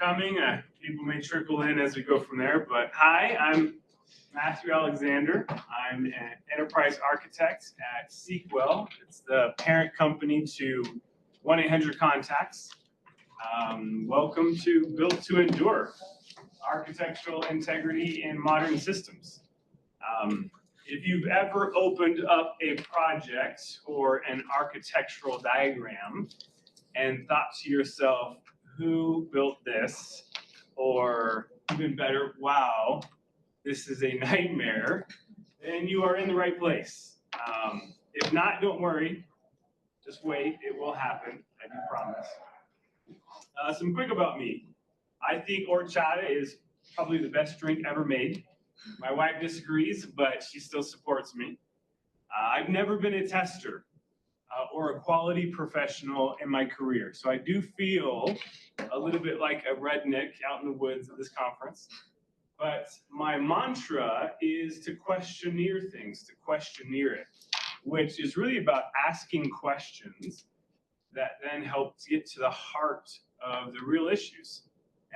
coming. People may trickle in as we go from there, but hi, I'm Matthew Alexander. I'm an enterprise architect at Sequel. It's the parent company to 1-800-CONTACTS. Welcome to Built to Endure, architectural integrity in modern systems. If you've ever opened up a project or an architectural diagram and thought to yourself, who built this? Or even better, wow, this is a nightmare, then you are in the right place. If not, don't worry. Just wait, it will happen, I do promise. Some quick about me. I think horchata is probably the best drink ever made. My wife disagrees, but she still supports me. I've never been a tester or a quality professional in my career. So I do feel a little bit like a redneck out in the woods at this conference. But my mantra is to questioneer things, to questioneer it, which is really about asking questions that then help to get to the heart of the real issues.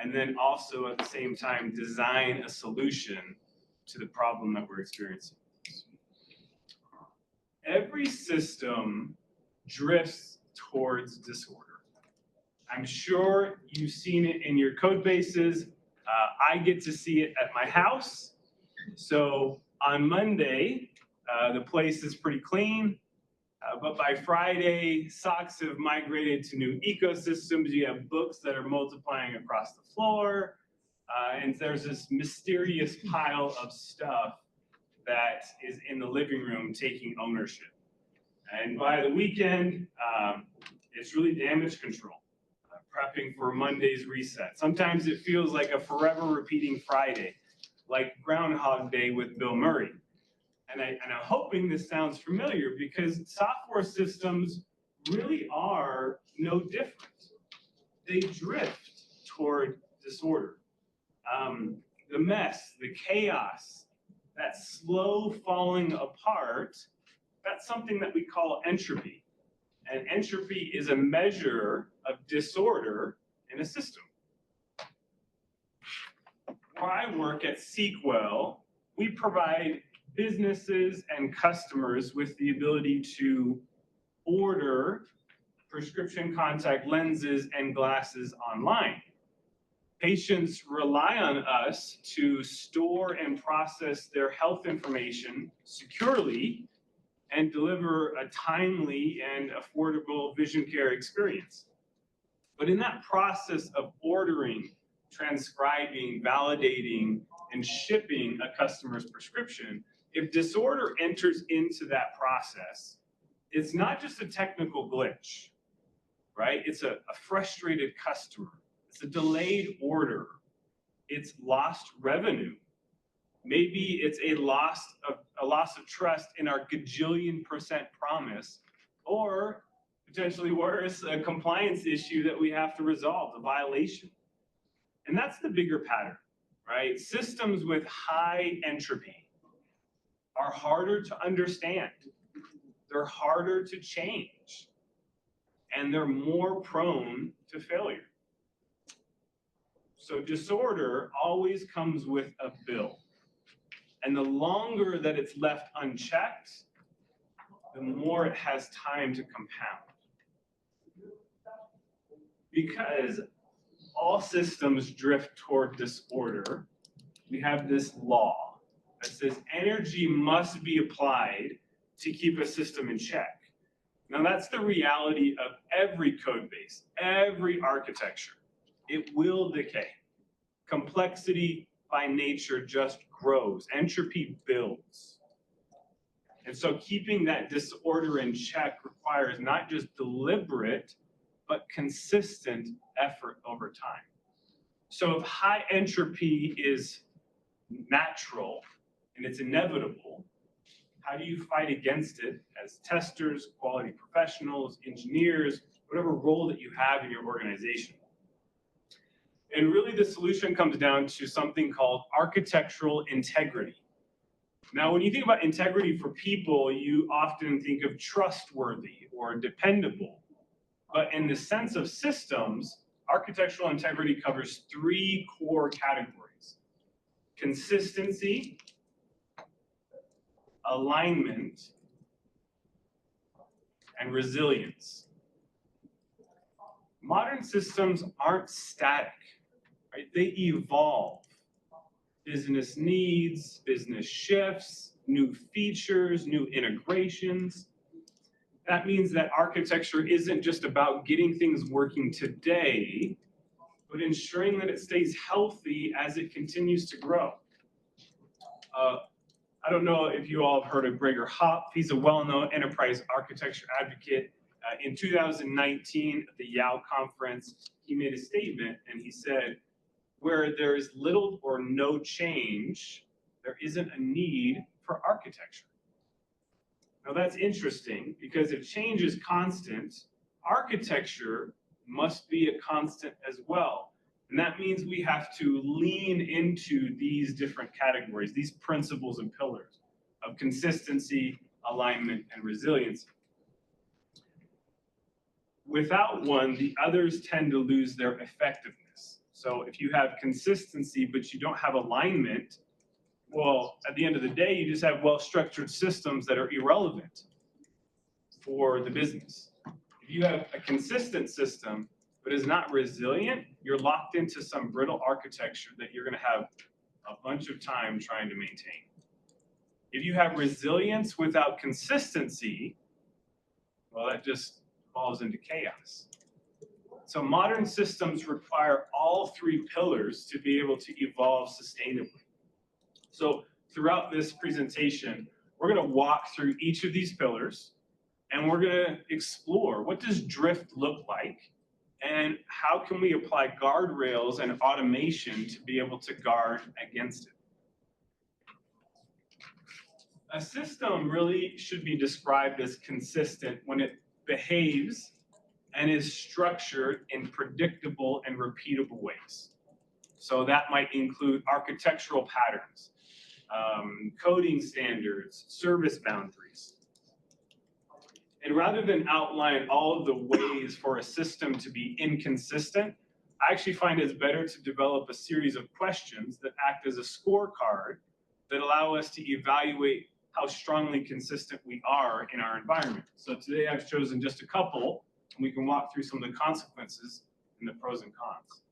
And then also at the same time, design a solution to the problem that we're experiencing. Every system drifts towards disorder. I'm sure you've seen it in your code bases. I get to see it at my house. So on Monday, the place is pretty clean. But by Friday, socks have migrated to new ecosystems. You have books that are multiplying across the floor. And there's this mysterious pile of stuff that is in the living room taking ownership. And by the weekend, it's really damage control, prepping for Monday's reset. Sometimes it feels like a forever repeating Friday, like Groundhog Day with Bill Murray. And I'm hoping this sounds familiar because software systems really are no different. They drift toward disorder. The mess, the chaos, that slow falling apart, that's something that we call entropy. And entropy is a measure of disorder in a system. Where I work at Sequel, we provide businesses and customers with the ability to order prescription contact lenses and glasses online. Patients rely on us to store and process their health information securely and deliver a timely and affordable vision care experience. But in that process of ordering, transcribing, validating, and shipping a customer's prescription, if disorder enters into that process, it's not just a technical glitch, right? It's a frustrated customer. It's a delayed order. It's lost revenue. Maybe it's a loss of trust in our gajillion% promise, or potentially worse, a compliance issue that we have to resolve, a violation. And that's the bigger pattern, right? Systems with high entropy are harder to understand. They're harder to change, and they're more prone to failure. So disorder always comes with a bill. And the longer that it's left unchecked, the more it has time to compound. Because all systems drift toward disorder, we have this law that says energy must be applied to keep a system in check. Now that's the reality of every code base, every architecture. It will decay. Complexity by nature just grows. Entropy builds. And so keeping that disorder in check requires not just deliberate, but consistent effort over time. So if high entropy is natural and it's inevitable, how do you fight against it as testers, quality professionals, engineers, whatever role that you have in your organization? And really the solution comes down to something called architectural integrity. Now, when you think about integrity for people, you often think of trustworthy or dependable. But in the sense of systems, architectural integrity covers three core categories: consistency, alignment, and resilience. Modern systems aren't static, right? They evolve. Business needs, business shifts, new features, new integrations. That means that architecture isn't just about getting things working today, but ensuring that it stays healthy as it continues to grow. I don't know if you all have heard of Gregor Hopf. He's a well-known enterprise architecture advocate. In 2019 at the YAO conference, he made a statement and he said, where there is little or no change, there isn't a need for architecture. Now that's interesting because if change is constant, architecture must be a constant as well. And that means we have to lean into these different categories, these principles and pillars of consistency, alignment, and resilience. Without one, the others tend to lose their effectiveness. So if you have consistency, but you don't have alignment, well, at the end of the day, you just have well-structured systems that are irrelevant for the business. If you have a consistent system, but is not resilient, you're locked into some brittle architecture that you're gonna have a bunch of time trying to maintain. If you have resilience without consistency, well, that just falls into chaos. So modern systems require all three pillars to be able to evolve sustainably. So throughout this presentation, we're going to walk through each of these pillars and we're going to explore what does drift look like and how can we apply guardrails and automation to be able to guard against it. A system really should be described as consistent when it behaves and is structured in predictable and repeatable ways. So that might include architectural patterns, coding standards, service boundaries. And rather than outline all of the ways for a system to be inconsistent, I actually find it's better to develop a series of questions that act as a scorecard that allow us to evaluate how strongly consistent we are in our environment. So today I've chosen just a couple, and we can walk through some of the consequences and the pros and cons.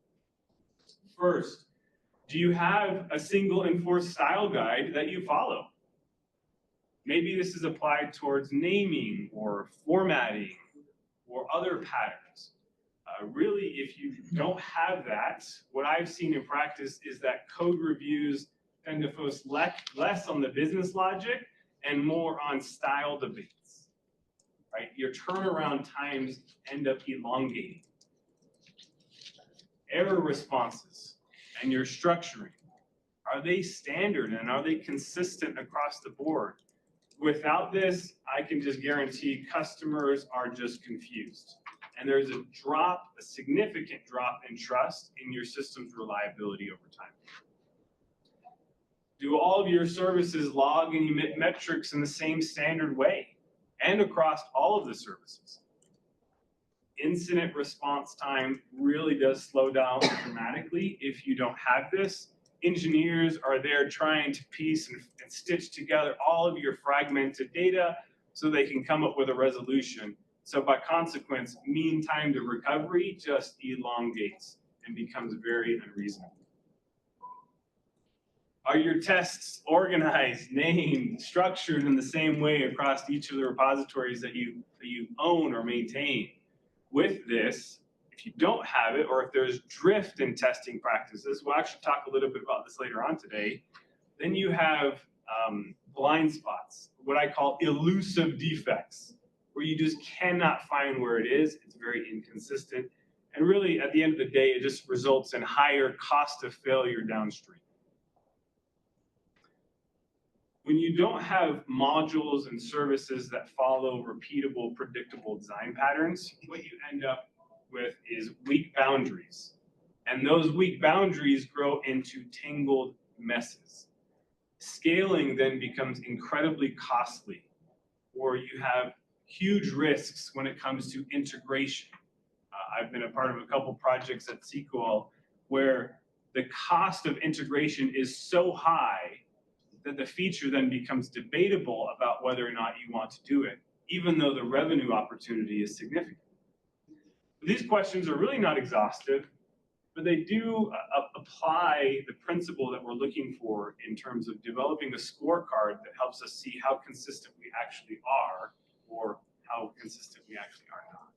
First, do you have a single enforced style guide that you follow? Maybe this is applied towards naming or formatting or other patterns. Really, if you don't have that, what I've seen in practice is that code reviews tend to focus less on the business logic and more on style debates, right? Your turnaround times end up elongating. Error responses and your structuring, are they standard and are they consistent across the board? Without this, I can just guarantee customers are just confused. And there's a significant drop in trust in your system's reliability over time. Do all of your services log and emit metrics in the same standard way and across all of the services? Incident response time really does slow down dramatically if you don't have this. Engineers are there trying to piece and stitch together all of your fragmented data so they can come up with a resolution. So by consequence, mean time to recovery just elongates and becomes very unreasonable. Are your tests organized, named, structured in the same way across each of the repositories that you own or maintain? With this, if you don't have it, or if there's drift in testing practices, we'll actually talk a little bit about this later on today, then you have blind spots, what I call elusive defects, where you just cannot find where it is. It's very inconsistent. And really, at the end of the day, it just results in higher cost of failure downstream. When you don't have modules and services that follow repeatable, predictable design patterns, what you end up with is weak boundaries. And those weak boundaries grow into tangled messes. Scaling then becomes incredibly costly, or you have huge risks when it comes to integration. I've been a part of a couple projects at SQL where the cost of integration is so high that the feature then becomes debatable about whether or not you want to do it, even though the revenue opportunity is significant. These questions are really not exhaustive, but they do apply the principle that we're looking for in terms of developing a scorecard that helps us see how consistent we actually are or how consistent we actually are not.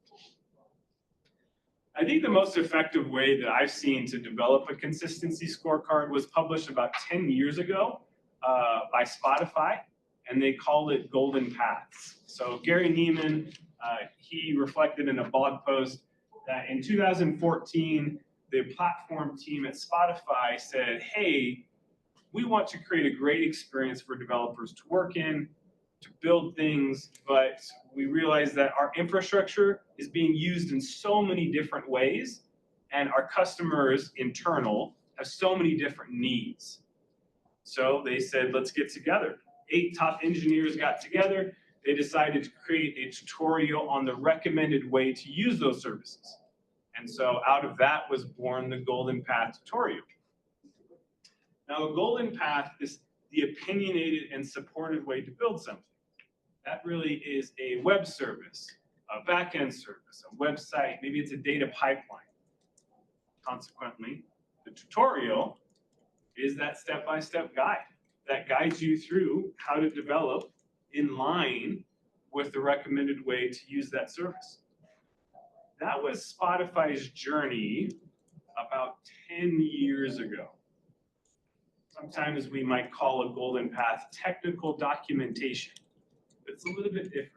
I think the most effective way that I've seen to develop a consistency scorecard was published about 10 years ago by Spotify, and they called it Golden Paths. So Gary Neiman, he reflected in a blog post that in 2014, the platform team at Spotify said, hey, we want to create a great experience for developers to work in, to build things, but we realize that our infrastructure is being used in so many different ways, and our customers, internal, have so many different needs. So they said, let's get together. 8 top engineers got together. They decided to create a tutorial on the recommended way to use those services. And so out of that was born the Golden Path tutorial. Now, a Golden Path is the opinionated and supported way to build something. That really is a web service, a backend service, a website, maybe it's a data pipeline. Consequently, the tutorial is that step-by-step guide that guides you through how to develop in line with the recommended way to use that service. That was Spotify's journey about 10 years ago. Sometimes we might call a Golden Path technical documentation, but it's a little bit different.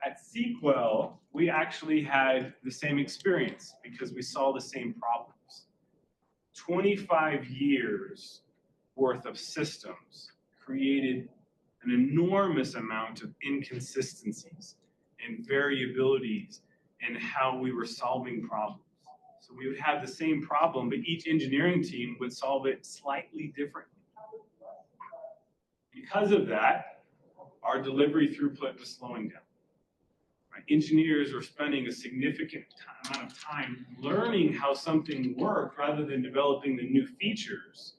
At SQL, we actually had the same experience because we saw the same problems. 25 years worth of systems created an enormous amount of inconsistencies and variabilities in how we were solving problems. So we would have the same problem, but each engineering team would solve it slightly differently. Because of that, our delivery throughput was slowing down. Right? Engineers were spending a significant amount of time learning how something worked rather than developing the new features.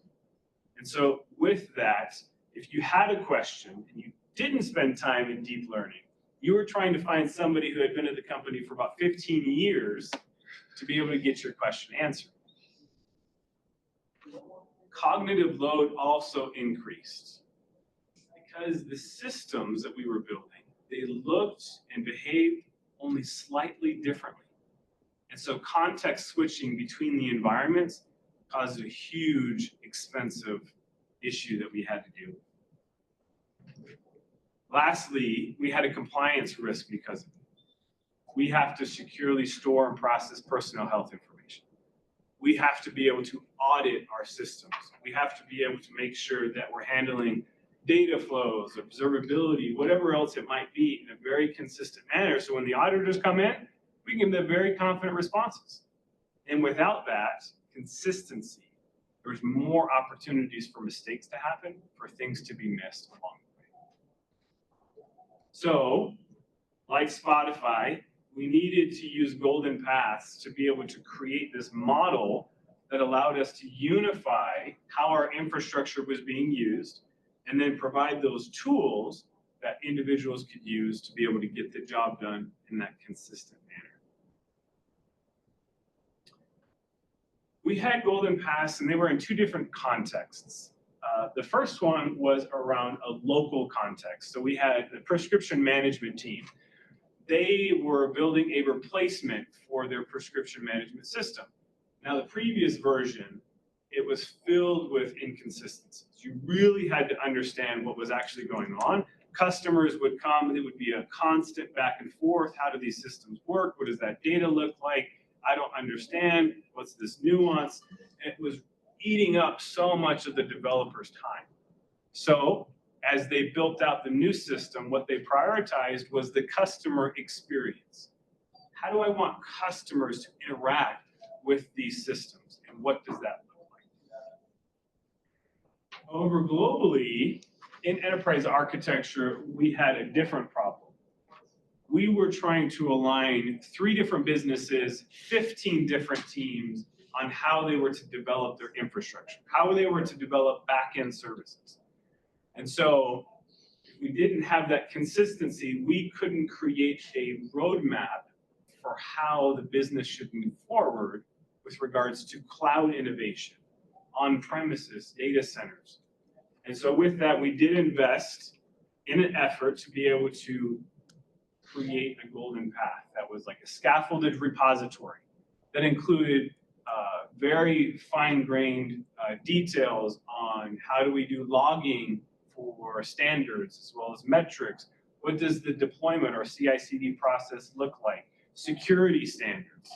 And so with that, if you had a question and you didn't spend time in deep learning, you were trying to find somebody who had been at the company for about 15 years to be able to get your question answered. Cognitive load also increased because the systems that we were building, they looked and behaved only slightly differently. And so context switching between the environments caused a huge, expensive issue that we had to deal with. Lastly, we had a compliance risk because of it. We have to securely store and process personnel health information. We have to be able to audit our systems. We have to be able to make sure that we're handling data flows, observability, whatever else it might be in a very consistent manner. So when the auditors come in, we can give them very confident responses. And without that consistency, there's more opportunities for mistakes to happen, for things to be missed along the way. So, like Spotify, we needed to use Golden Paths to be able to create this model that allowed us to unify how our infrastructure was being used and then provide those tools that individuals could use to be able to get the job done in that consistent manner. We had Golden Paths, and they were in 2 different contexts. The first one was around a local context. So we had the prescription management team. They were building a replacement for their prescription management system. Now, the previous version, it was filled with inconsistencies. You really had to understand what was actually going on. Customers would come, it would be a constant back and forth. How do these systems work? What does that data look like? I don't understand. What's this nuance? It was eating up so much of the developer's time. So as they built out the new system, what they prioritized was the customer experience. How do I want customers to interact with these systems? And what does that look like? Over globally, in enterprise architecture, we had a different problem. we were trying to align 3 different businesses, 15 different teams on how they were to develop their infrastructure, how they were to develop back-end services. And so if we didn't have that consistency, we couldn't create a roadmap for how the business should move forward with regards to cloud innovation, on-premises, data centers. And so with that, we did invest in an effort to be able to create a golden path that was like a scaffolded repository that included very fine-grained details on how do we do logging for standards as well as metrics. What does the deployment or CI/CD process look like? Security standards.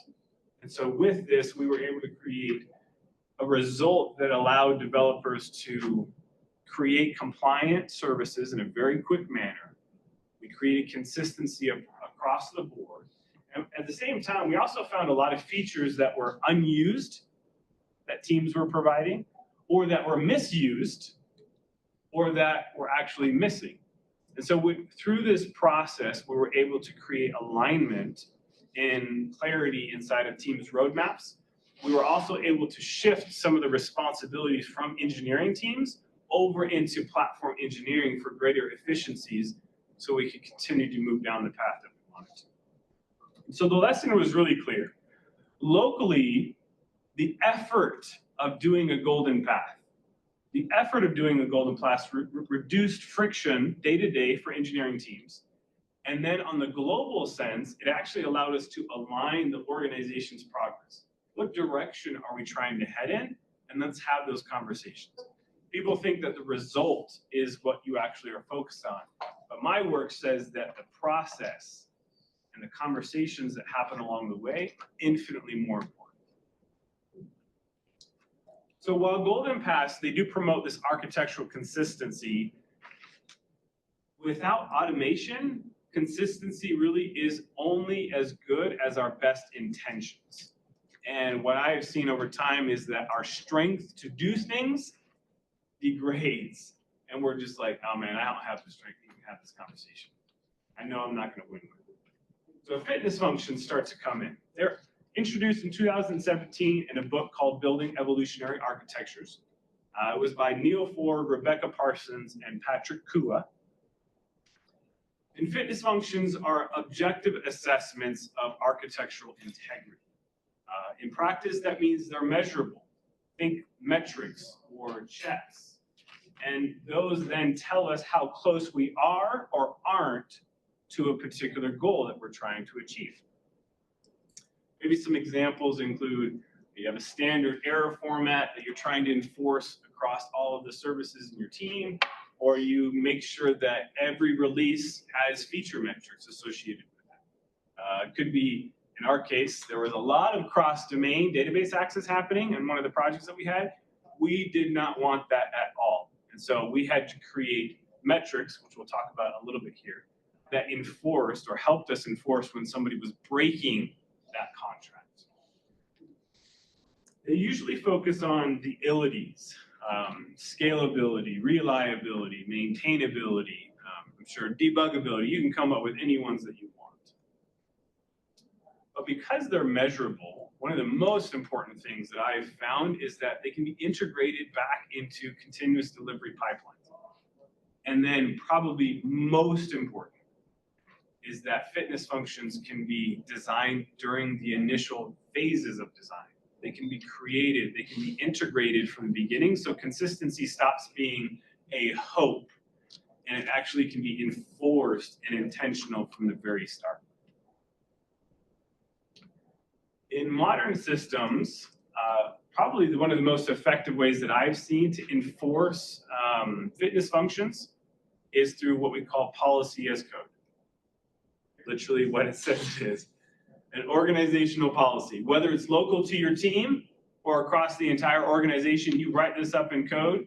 And so with this, we were able to create a result that allowed developers to create compliant services in a very quick manner. We created consistency across the board. And at the same time, we also found a lot of features that were unused that teams were providing, or that were misused, or that were actually missing. And so through this process, we were able to create alignment and clarity inside of teams' roadmaps. We were also able to shift some of the responsibilities from engineering teams over into platform engineering for greater efficiencies so we could continue to move down the path that we wanted to. So the lesson was really clear. Locally, the effort of doing a golden path, the effort of doing a golden path reduced friction day-to-day for engineering teams. And then on the global sense, it actually allowed us to align the organization's progress. What direction are we trying to head in? And let's have those conversations. People think that the result is what you actually are focused on. But my work says that the process and the conversations that happen along the way are infinitely more important. So while Golden Paths, they do promote this architectural consistency, without automation, consistency really is only as good as our best intentions. And what I have seen over time is that our strength to do things degrades. And we're just like, oh man, I don't have the strength to even have this conversation. I know I'm not going to win with it. So fitness functions start to come in. They're introduced in 2017 in a book called Building Evolutionary Architectures. It was by Neil Ford, Rebecca Parsons, and Patrick Kua. And fitness functions are objective assessments of architectural integrity. In practice, that means they're measurable. Think metrics or checks. And those then tell us how close we are or aren't to a particular goal that we're trying to achieve. Maybe some examples include you have a standard error format that you're trying to enforce across all of the services in your team, or you make sure that every release has feature metrics associated with it. It could be, in our case, there was a lot of cross-domain database access happening in one of the projects that we had. We did not want that at all. And so we had to create metrics, which we'll talk about a little bit here, that enforced or helped us enforce when somebody was breaking that contract. They usually focus on the ilities, scalability, reliability, maintainability, I'm sure debuggability. You can come up with any ones that you want. But because they're measurable, one of the most important things that I've found is that they can be integrated back into continuous delivery pipelines. And then probably most important is that fitness functions can be designed during the initial phases of design. They can be created, they can be integrated from the beginning, so consistency stops being a hope, and it actually can be enforced and intentional from the very start. In modern systems, probably one of the most effective ways that I've seen to enforce fitness functions is through what we call policy as code. Literally what it says it is, an organizational policy. Whether it's local to your team or across the entire organization, you write this up in code,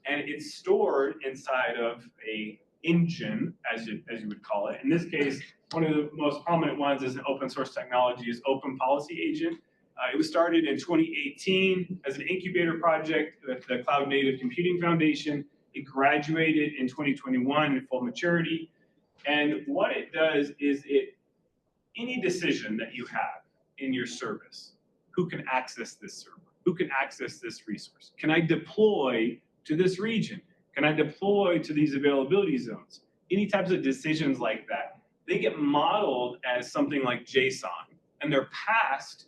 and it's stored inside of a engine, as you would call it. In this case, one of the most prominent ones is an open source technology is Open Policy Agent. It was started in 2018 as an incubator project with the Cloud Native Computing Foundation. It graduated in 2021 in full maturity. And what it does is any decision that you have in your service, who can access this server? Who can access this resource? Can I deploy to this region? Can I deploy to these availability zones? Any types of decisions like that, they get modeled as something like JSON, and they're passed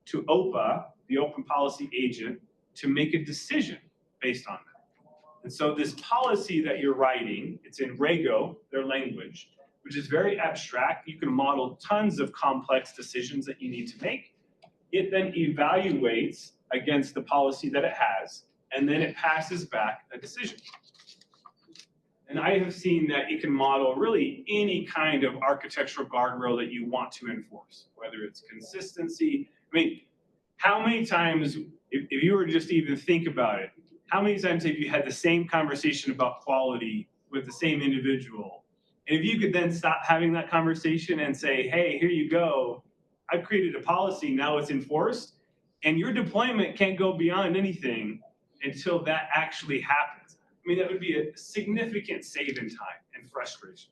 to OPA, the Open Policy Agent, to make a decision based on that. And so this policy that you're writing, it's in Rego, their language, which is very abstract. You can model tons of complex decisions that you need to make. It then evaluates against the policy that it has, and then it passes back a decision. And I have seen that it can model really any kind of architectural guardrail that you want to enforce, whether it's consistency. I mean, how many times, if you were just to even think about it, how many times have you had the same conversation about quality with the same individual? And if you could then stop having that conversation and say, hey, here you go, I've created a policy, now it's enforced, and your deployment can't go beyond anything until that actually happens. I mean, that would be a significant save in time and frustration.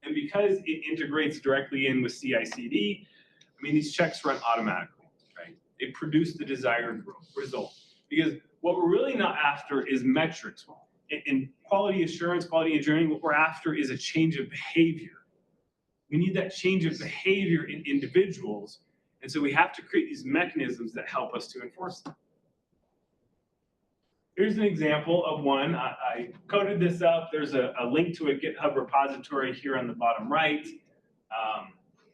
And because it integrates directly in with CI/CD, I mean, these checks run automatically, right? They produce the desired result. Because what we're really not after is metrics. In quality assurance, quality engineering, what we're after is a change of behavior. We need that change of behavior in individuals. And so we have to create these mechanisms that help us to enforce them. Here's an example of one. I coded this up. There's a link to a GitHub repository here on the bottom right.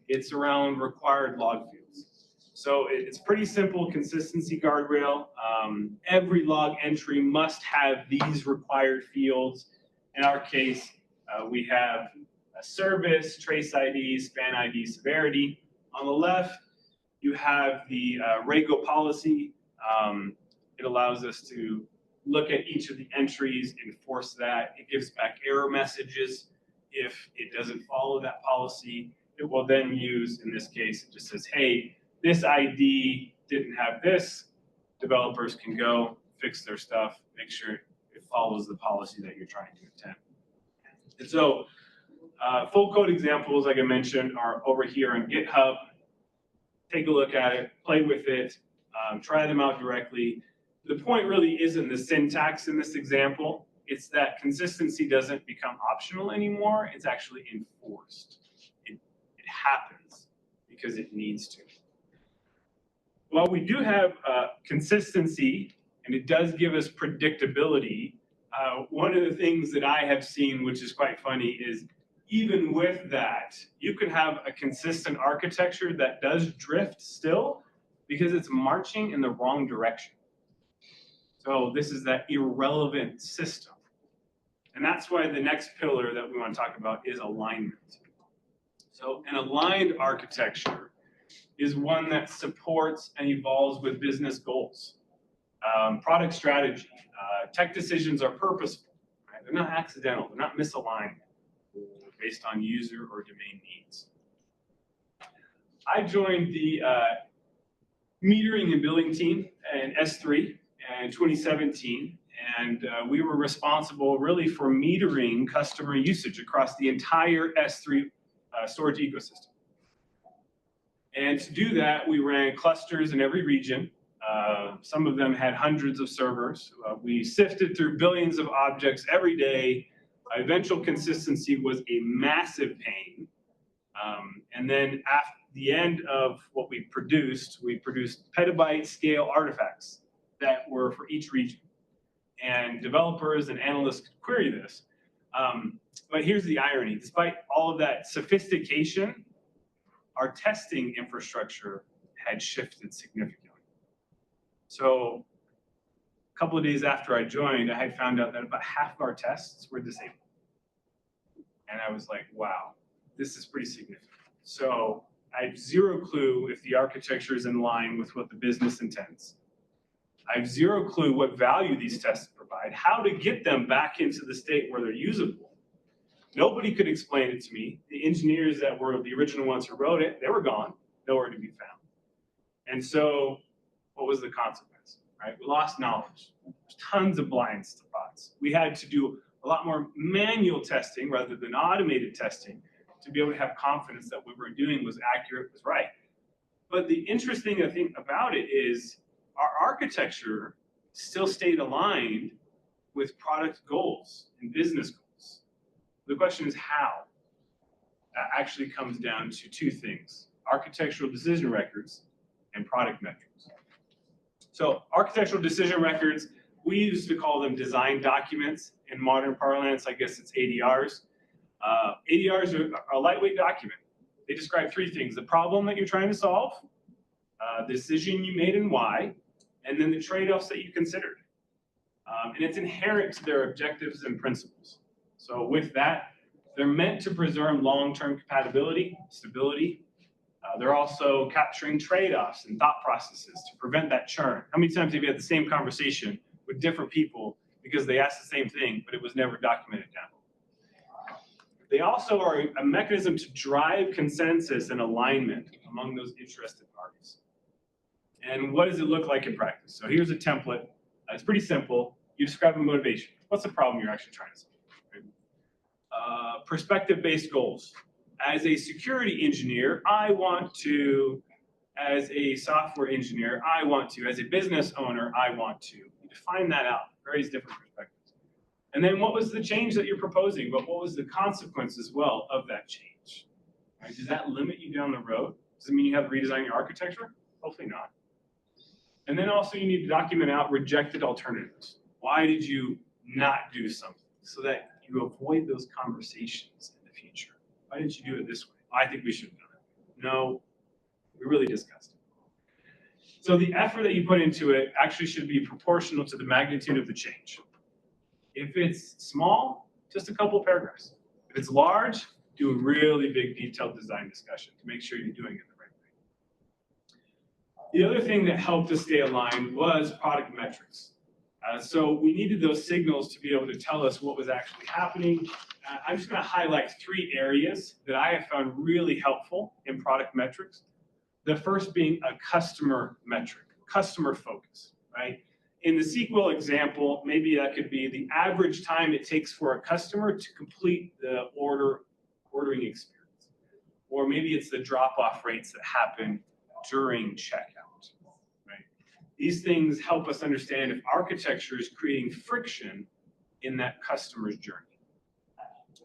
It's around required log fields. So it's pretty simple consistency guardrail. Every log entry must have these required fields. In our case, we have a service, trace ID, span ID, severity. On the left, you have the Rego policy. It allows us to look at each of the entries, enforce that. It gives back error messages if it doesn't follow that policy. It will then use, in this case, it just says, hey, this ID didn't have this. Developers can go fix their stuff, make sure it follows the policy that you're trying to attempt. And so full code examples, like I mentioned, are over here on GitHub. Take a look at it, play with it, try them out directly. The point really isn't the syntax in this example. It's that consistency doesn't become optional anymore. It's actually enforced. It happens because it needs to. While we do have consistency, and it does give us predictability, one of the things that I have seen, which is quite funny, is even with that, you can have a consistent architecture that does drift still because it's marching in the wrong direction. So this is that irrelevant system. And that's why the next pillar that we want to talk about is alignment. So an aligned architecture is one that supports and evolves with business goals. Product strategy, tech decisions are purposeful, right? They're not accidental, they're not misaligned based on user or domain needs. I joined the metering and billing team in S3 in 2017, and we were responsible really for metering customer usage across the entire S3 storage ecosystem. And to do that, we ran clusters in every region. Some of them had hundreds of servers. We sifted through billions of objects every day. Eventual consistency was a massive pain. And then after the end of what we produced petabyte scale artifacts that were for each region. And developers and analysts could query this. But here's the irony. Despite all of that sophistication, our testing infrastructure had shifted significantly. So a couple of days after I joined, I had found out that about half of our tests were disabled. And I was like, wow, this is pretty significant. So I have zero clue if the architecture is in line with what the business intends. I have zero clue what value these tests provide, how to get them back into the state where they're usable. Nobody could explain it to me. The engineers that were the original ones who wrote it, they were gone, nowhere to be found. And so what was the consequence, right? We lost knowledge. There's tons of blind spots. We had to do a lot more manual testing rather than automated testing to be able to have confidence that what we're doing was accurate, was right. But the interesting thing about it is our architecture still stayed aligned with product goals and business goals. The question is how. That actually comes down to two things: architectural decision records and product metrics. So architectural decision records, we used to call them design documents. In modern parlance, I guess it's ADRs. ADRs are a lightweight document. They describe three things: the problem that you're trying to solve, the decision you made and why, and then the trade-offs that you considered. And it's inherent to their objectives and principles. So with that, they're meant to preserve long-term compatibility, stability. They're also capturing trade-offs and thought processes to prevent that churn. How many times have you had the same conversation with different people because they asked the same thing, but it was never documented down? They also are a mechanism to drive consensus and alignment among those interested parties. And what does it look like in practice? So here's a template. It's pretty simple. You describe a motivation. What's the problem you're actually trying to solve? Perspective-based goals. As a security engineer, I want to. As a software engineer, I want to. As a business owner, I want to. You define that out. Various different perspectives. And then what was the change that you're proposing? But what was the consequence as well of that change? Right? Does that limit you down the road? Does it mean you have to redesign your architecture? Hopefully not. And then also you need to document out rejected alternatives. Why did you not do something? So that you avoid those conversations in the future. Why didn't you do it this way? I think we should have done it. No, we really discussed it. So the effort that you put into it actually should be proportional to the magnitude of the change. If it's small, just a couple of paragraphs. If it's large, do a really big detailed design discussion to make sure you're doing it the right way. The other thing that helped us stay aligned was product metrics. So we needed those signals to be able to tell us what was actually happening. I'm just going to highlight three areas that I have found really helpful in product metrics. The first being a customer metric, customer focus, right? In the SQL example, maybe that could be the average time it takes for a customer to complete the ordering experience. Or maybe it's the drop-off rates that happen during checkout. These things help us understand if architecture is creating friction in that customer's journey.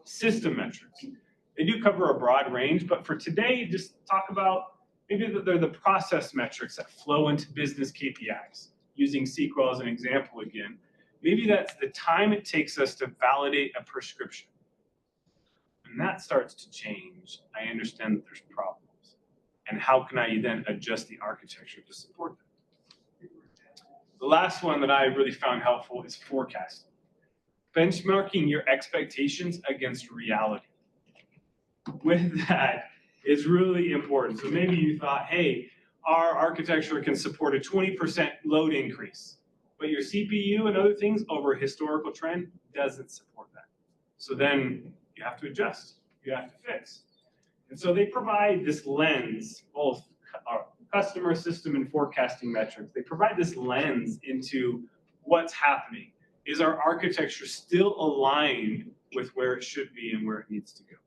System metrics. They do cover a broad range, but for today, just talk about maybe they're the process metrics that flow into business KPIs. Using SQL as an example again, maybe that's the time it takes us to validate a prescription. When that starts to change, I understand that there's problems. And how can I then adjust the architecture to support that? The last one that I really found helpful is forecasting. Benchmarking your expectations against reality. With that, it's really important. So maybe you thought, hey, our architecture can support a 20% load increase, but your CPU and other things over a historical trend doesn't support that. So then you have to adjust, you have to fix. And so they provide this lens, both customer, system, and forecasting metrics. They provide this lens into what's happening. Is our architecture still aligned with where it should be and where it needs to go?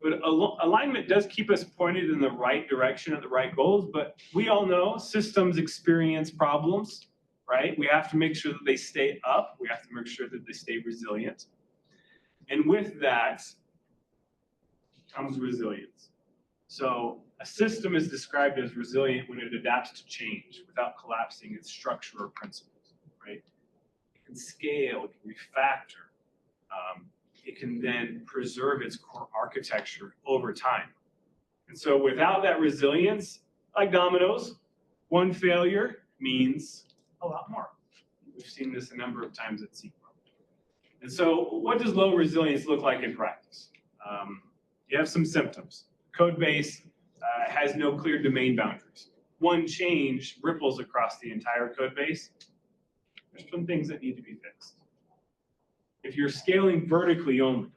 But alignment does keep us pointed in the right direction at the right goals, but we all know systems experience problems, right? We have to make sure that they stay up. We have to make sure that they stay resilient. And with that comes resilience. So a system is described as resilient when it adapts to change without collapsing its structure or principles, right? It can scale, it can refactor. It can then preserve its core architecture over time. And so without that resilience, like dominoes, one failure means a lot more. We've seen this a number of times at SQL. And so what does low resilience look like in practice? You have some symptoms. Code base has no clear domain boundaries. One change ripples across the entire code base. There's some things that need to be fixed. If you're scaling vertically only,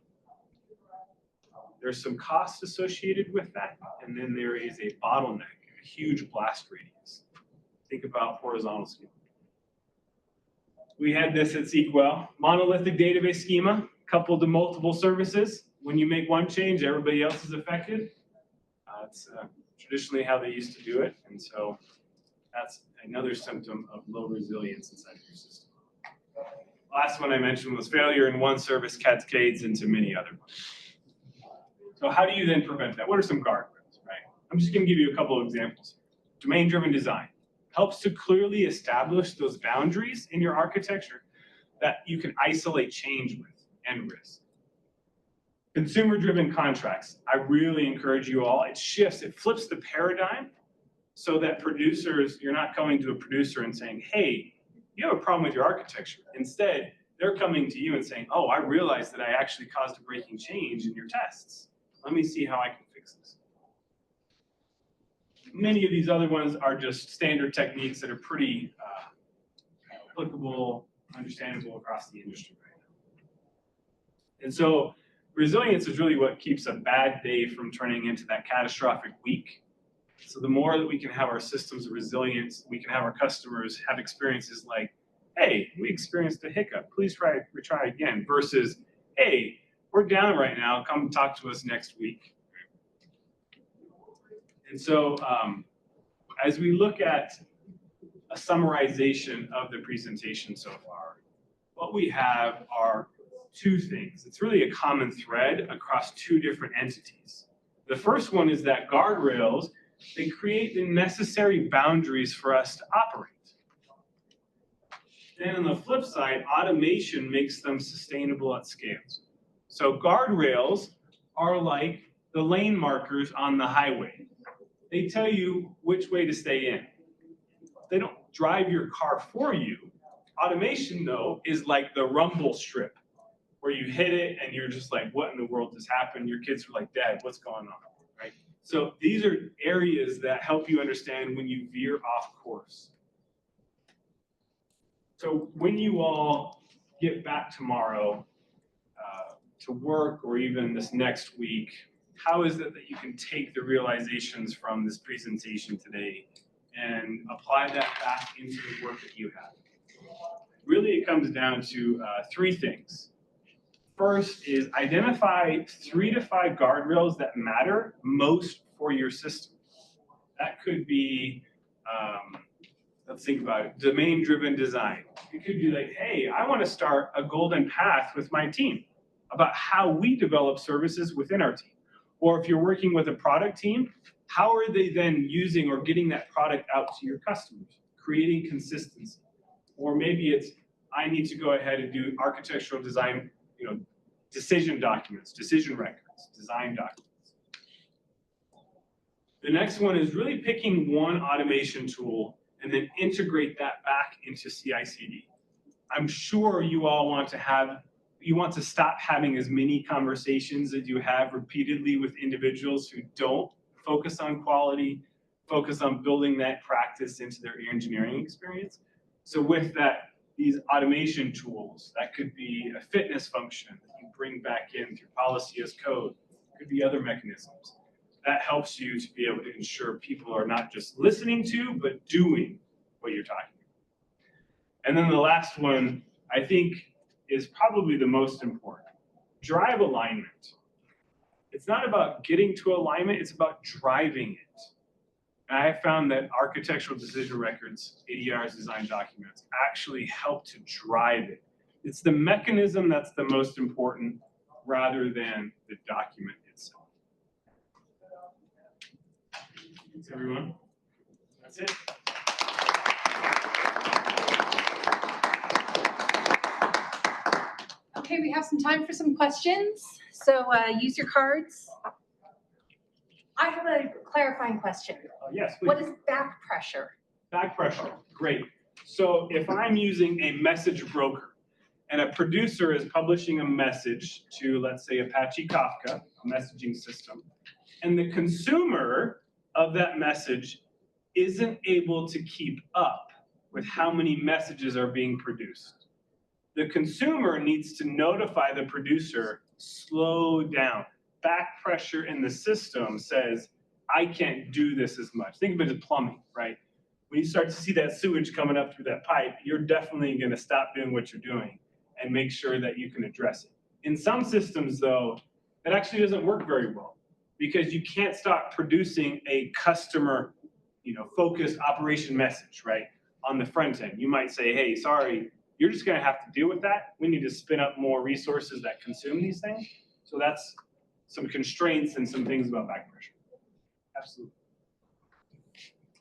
there's some costs associated with that, and then there is a bottleneck, a huge blast radius. Think about horizontal scaling. We had this at SQL. Monolithic database schema coupled to multiple services. When you make one change, everybody else is affected. It's traditionally how they used to do it. And so that's another symptom of low resilience inside of your system. Last one I mentioned was failure in one service cascades into many other ones. So how do you then prevent that? What are some guardrails, right? I'm just going to give you a couple of examples. Domain-driven design helps to clearly establish those boundaries in your architecture that you can isolate change with and risk. Consumer-driven contracts, I really encourage you all. It shifts, it flips the paradigm so that producers, you're not coming to a producer and saying, hey, you have a problem with your architecture. Instead, they're coming to you and saying, oh, I realized that I actually caused a breaking change in your tests. Let me see how I can fix this. Many of these other ones are just standard techniques that are pretty applicable, understandable across the industry right now. And so resilience is really what keeps a bad day from turning into that catastrophic week. So the more that we can have our systems of resilience, we can have our customers have experiences like, hey, we experienced a hiccup, please retry again, versus, hey, we're down right now, come talk to us next week. And so as we look at a summarization of the presentation so far, what we have are two things. It's really a common thread across two different entities. The first one is that guardrails, they create the necessary boundaries for us to operate. Then on the flip side, automation makes them sustainable at scales. So guardrails are like the lane markers on the highway. They tell you which way to stay in. They don't drive your car for you. Automation, though, is like the rumble strip, where you hit it and you're just like, what in the world just happened? Your kids are like, Dad, what's going on, right? So these are areas that help you understand when you veer off course. So when you all get back tomorrow to work or even this next week, how is it that you can take the realizations from this presentation today and apply that back into the work that you have? Really, it comes down to three things. First is identify 3 to 5 guardrails that matter most for your system. That could be, let's think about it, domain-driven design. It could be like, hey, I want to start a golden path with my team about how we develop services within our team. Or if you're working with a product team, how are they then using or getting that product out to your customers, creating consistency? Or maybe it's, I need to go ahead and do architectural design, decision documents, decision records, design documents. The next one is really picking one automation tool and then integrate that back into CI/CD. I'm sure you all want to stop having as many conversations as you have repeatedly with individuals who don't focus on quality, focus on building that practice into their engineering experience. So with that, these automation tools, that could be a fitness function that you bring back in through policy as code, could be other mechanisms. That helps you to be able to ensure people are not just listening to, but doing what you're talking about. And then the last one, I think, is probably the most important. Drive alignment. It's not about getting to alignment, it's about driving it. And I have found that architectural decision records, ADRs, design documents, actually help to drive it. It's the mechanism that's the most important rather than the document itself. Thanks, everyone. That's it. Okay, we have some time for some questions, so use your cards. I have a clarifying question. Yes, please. What is back pressure? Back pressure, great. So if I'm using a message broker and a producer is publishing a message to, let's say, Apache Kafka, a messaging system, and the consumer of that message isn't able to keep up with how many messages are being produced, the consumer needs to notify the producer, slow down. Back pressure in the system says, I can't do this as much. Think of it as plumbing, right? when you start to see that sewage coming up through that pipe, you're definitely going to stop doing what you're doing and make sure that you can address it. In some systems, though, that actually doesn't work very well because you can't stop producing a customer, focused operation message, right? On the front end, you might say, hey, sorry, you're just going to have to deal with that. We need to spin up more resources that consume these things. So that's some constraints and some things about back pressure. Absolutely.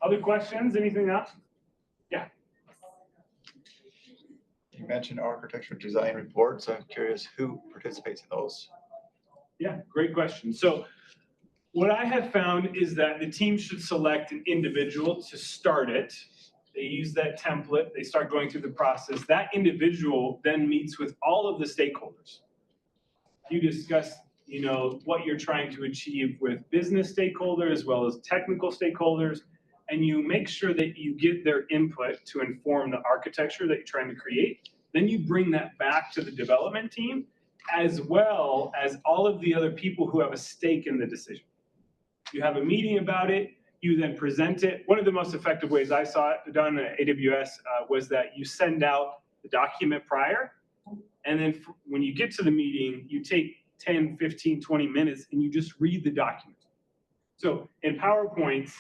Other questions? Anything else? Yeah. You mentioned architecture design reports. I'm curious who participates in those. Yeah, great question. So what I have found is that the team should select an individual to start it. They use that template. They start going through the process. That individual then meets with all of the stakeholders. You discuss, what you're trying to achieve with business stakeholders as well as technical stakeholders, and you make sure that you get their input to inform the architecture that you're trying to create. Then you bring that back to the development team, as well as all of the other people who have a stake in the decision. You have a meeting about it, you then present it. One of the most effective ways I saw it done at AWS was that you send out the document prior, and then when you get to the meeting, you take 10, 15, 20 minutes and you just read the document. So in PowerPoints,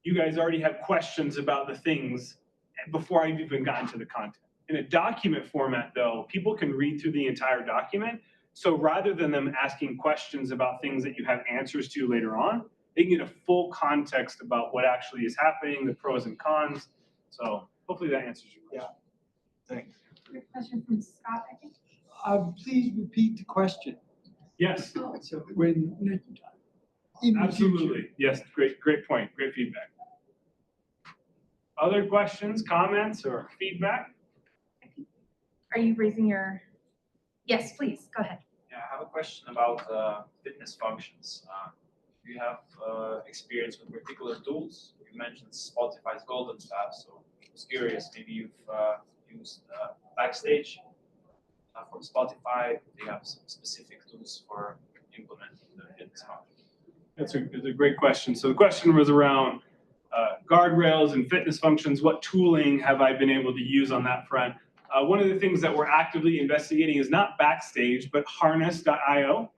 you guys already have questions about the things before I've even gotten to the content. In a document format, though, people can read through the entire document. So rather than them asking questions about things that you have answers to later on, they can get a full context about what actually is happening, the pros and cons. So hopefully that answers your question. Yeah, thanks. Question from Scott, I think. Please repeat the question. Yes, So when in the absolutely. future. Yes, great point, great feedback. Other questions, comments, or feedback? Are you raising your? Yes, please, go ahead. Yeah, I have a question about fitness functions. Do you have experience with particular tools? You mentioned Spotify's Golden Path, so I was curious, maybe you've used Backstage from Spotify. They have some specific tools for implementing the fitness function. That's a great question. So the question was around guardrails and fitness functions. What tooling have I been able to use on that front? One of the things that we're actively investigating is not Backstage, but Harness.io.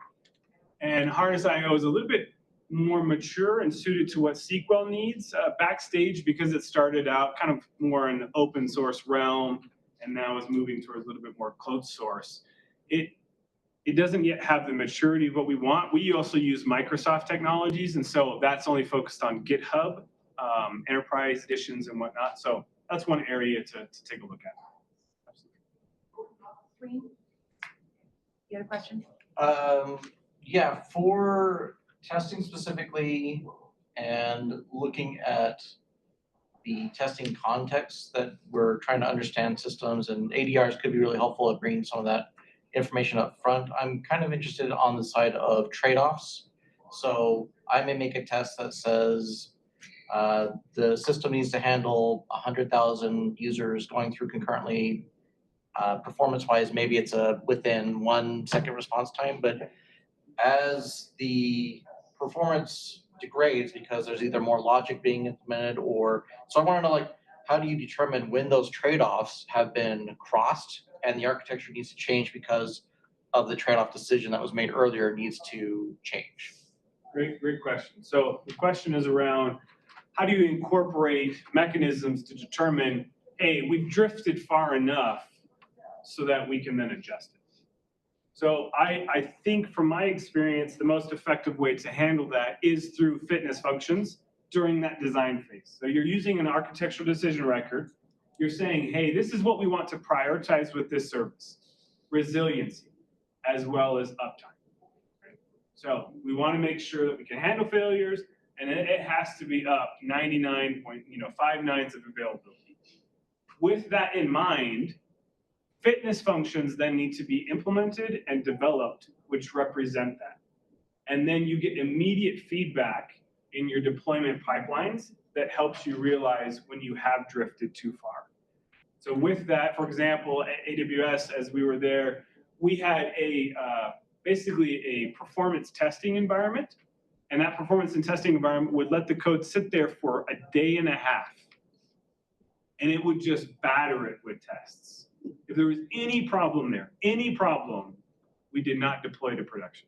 And Harness.io is a little bit more mature and suited to what SQL needs. Backstage, because it started out kind of more in the open source realm and now is moving towards a little bit more closed source. It doesn't yet have the maturity of what we want. We also use Microsoft technologies, and so that's only focused on GitHub, enterprise editions and whatnot. So that's one area to take a look at. Absolutely. You had a question? Yeah, for testing specifically and looking at the testing context that we're trying to understand systems, and ADRs could be really helpful at bringing some of that information up front. I'm kind of interested on the side of trade-offs. So I may make a test that says the system needs to handle 100,000 users going through concurrently. Performance-wise, maybe it's within 1 second response time, but as the performance degrades because there's either more logic being implemented so I want to know, how do you determine when those trade-offs have been crossed and the architecture needs to change because of the trade-off decision that was made earlier needs to change? Great question. So the question is around how do you incorporate mechanisms to determine, hey, we've drifted far enough so that we can then adjust it. So I think from my experience, the most effective way to handle that is through fitness functions during that design phase. So you're using an architectural decision record. You're saying, hey, this is what we want to prioritize with this service. Resiliency, as well as uptime. Right? So we want to make sure that we can handle failures, and it has to be up 99.59 of availability. With that in mind, fitness functions then need to be implemented and developed, which represent that. And then you get immediate feedback in your deployment pipelines that helps you realize when you have drifted too far. So with that, for example, at AWS, as we were there, we had basically a performance testing environment. And that performance and testing environment would let the code sit there for a day and a half and it would just batter it with tests. If there was any problem there, any problem, we did not deploy to production.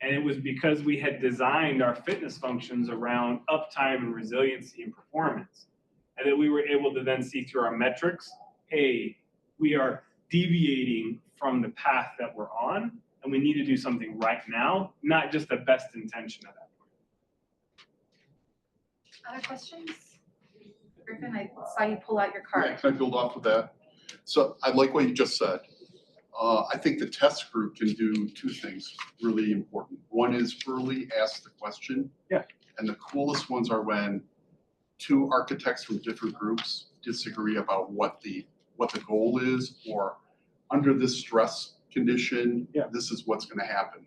And it was because we had designed our fitness functions around uptime and resiliency and performance. And that we were able to then see through our metrics, hey, we are deviating from the path that we're on, and we need to do something right now, not just the best intention of that. Other questions? Griffin, I saw you pull out your Yeah, card. can I build off of that? So I like what you just said. I think the test group can do two things really important. One is early ask the question. Yeah. And the coolest ones are when two architects from different groups disagree about what the goal is, or under this stress condition, Yeah. this is what's going to happen.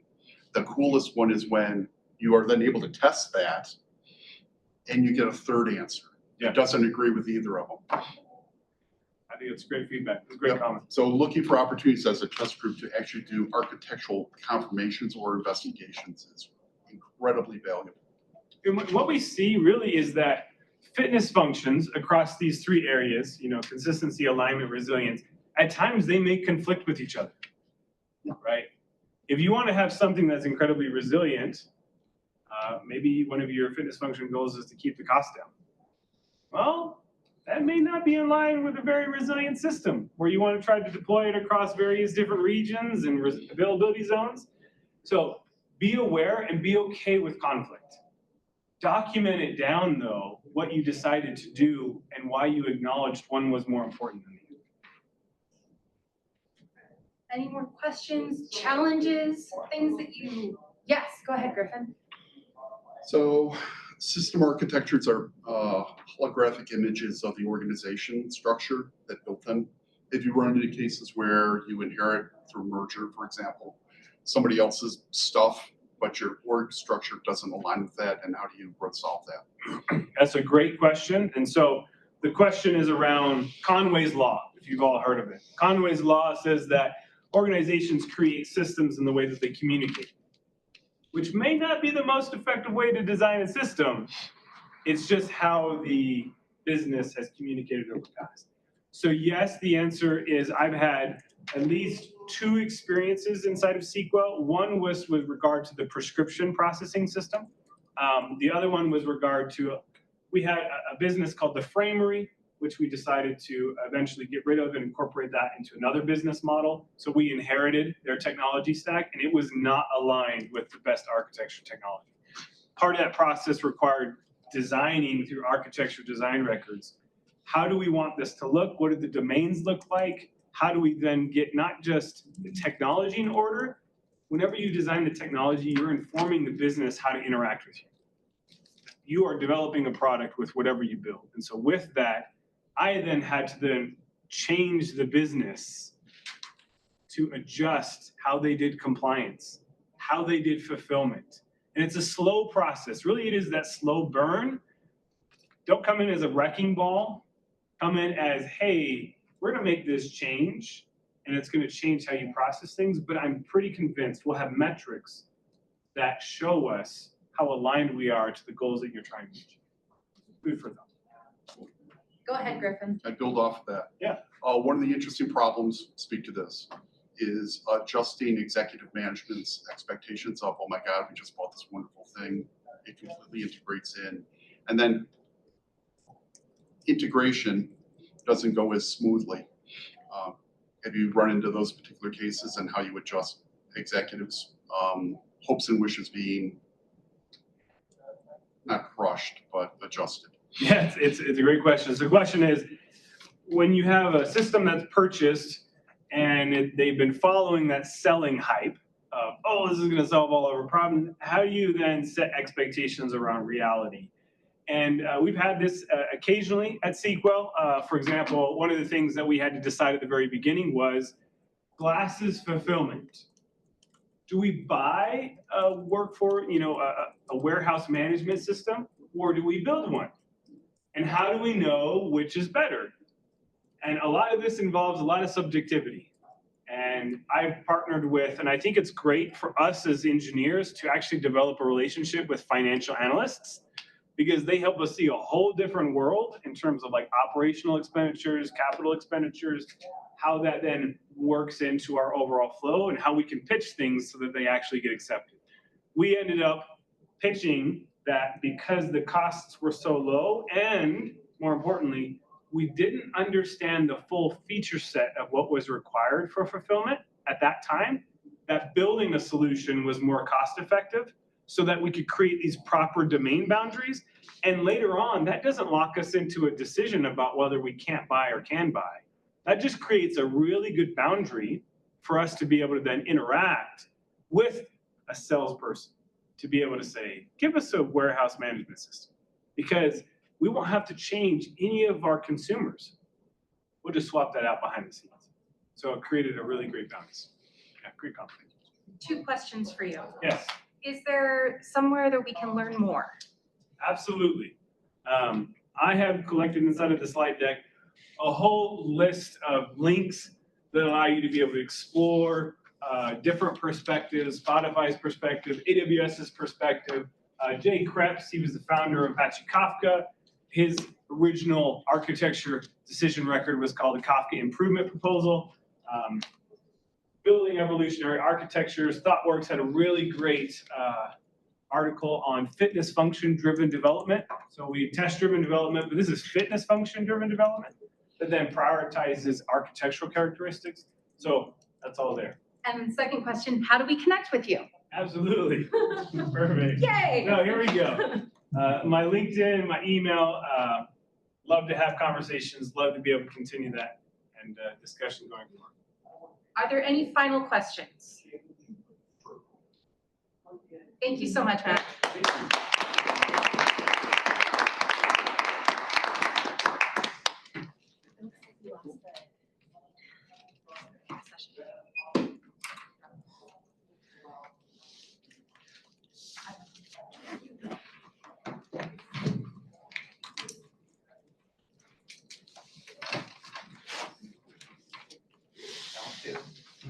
The coolest one is when you are then able to test that and you get a third answer. Yeah. It doesn't agree with either of them. I think it's great feedback. It's a great Yep. comment. So looking for opportunities as a test group to actually do architectural confirmations or investigations is incredibly valuable. And what we see really is that fitness functions across these three areas, consistency, alignment, resilience, at times they may conflict with each other, right? If you want to have something that's incredibly resilient, maybe one of your fitness function goals is to keep the cost down. Well, that may not be in line with a very resilient system where you want to try to deploy it across various different regions and availability zones. So be aware and be okay with conflict. Document it down, though, what you decided to do and why you acknowledged one was more important than the other. Any more questions, challenges, things that you, yes, go ahead, Griffin. So system architectures are holographic images of the organization structure that built them. If you run into cases where you inherit through merger, for example, somebody else's stuff, but your org structure doesn't align with that, and how do you solve that? That's a great question. And so the question is around Conway's Law, if you've all heard of it. Conway's Law says that organizations create systems in the way that they communicate, which may not be the most effective way to design a system. It's just how the business has communicated over the past. So yes, the answer is I've had at least 2 experiences inside of SQL. One was with regard to the prescription processing system. The other one was regard to, we had a business called the Framery, which we decided to eventually get rid of and incorporate that into another business model. So we inherited their technology stack, and it was not aligned with the best architecture technology. Part of that process required designing through architecture design records. How do we want this to look? What do the domains look like? How do we then get not just the technology in order? Whenever you design the technology, you're informing the business how to interact with you. You are developing a product with whatever you build. And so with that, I then had to then change the business to adjust how they did compliance, how they did fulfillment. And it's a slow process. Really, it is that slow burn. Don't come in as a wrecking ball. Come in as, hey, we're going to make this change, and it's going to change how you process things. But I'm pretty convinced we'll have metrics that show us how aligned we are to the goals that you're trying to achieve. Food for thought. Go ahead, Griffin. I build off of that. Yeah. One of the interesting problems, speak to this, is adjusting executive management's expectations of, oh my God, we just bought this wonderful thing. It completely integrates in. And then integration doesn't go as smoothly. Have you run into those particular cases and how you adjust executives' hopes and wishes being not crushed, but adjusted? Yeah, it's a great question. So the question is, when you have a system that's purchased and they've been following that selling hype of, oh, this is going to solve all of our problems, how do you then set expectations around reality? And we've had this occasionally at SQL. For example, one of the things that we had to decide at the very beginning was glasses fulfillment. Do we buy a a warehouse management system, or do we build one? And how do we know which is better? And a lot of this involves a lot of subjectivity. And I've partnered with, and I think it's great for us as engineers to actually develop a relationship with financial analysts, because they help us see a whole different world in terms of like operational expenditures, capital expenditures, how that then works into our overall flow and how we can pitch things so that they actually get accepted. We ended up pitching that because the costs were so low and more importantly, we didn't understand the full feature set of what was required for fulfillment at that time, that building a solution was more cost effective so that we could create these proper domain boundaries. And later on, that doesn't lock us into a decision about whether we can't buy or can buy. That just creates a really good boundary for us to be able to then interact with a salesperson to be able to say, give us a warehouse management system, because we won't have to change any of our consumers. We'll just swap that out behind the scenes. So it created a really great balance. Yeah, great compliment. 2 questions for you. Yes, Is there somewhere that we can learn more? absolutely. I have collected inside of the slide deck a whole list of links that allow you to be able to explore different perspectives, Spotify's perspective, AWS's perspective. Jay Krebs, he was the founder of Apache Kafka. His original architecture decision record was called the Kafka Improvement Proposal. Building Evolutionary Architectures. ThoughtWorks had a really great article on fitness function driven development. So we test driven development, but this is fitness function driven development that then prioritizes architectural characteristics. So that's all there. And second question, how do we connect with you? Absolutely. Perfect. Yay! No, here we go. My LinkedIn, my email, love to have conversations, love to be able to continue that and discussion going forward. Are there any final questions? Thank you so much, Matt.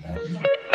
Sounds good.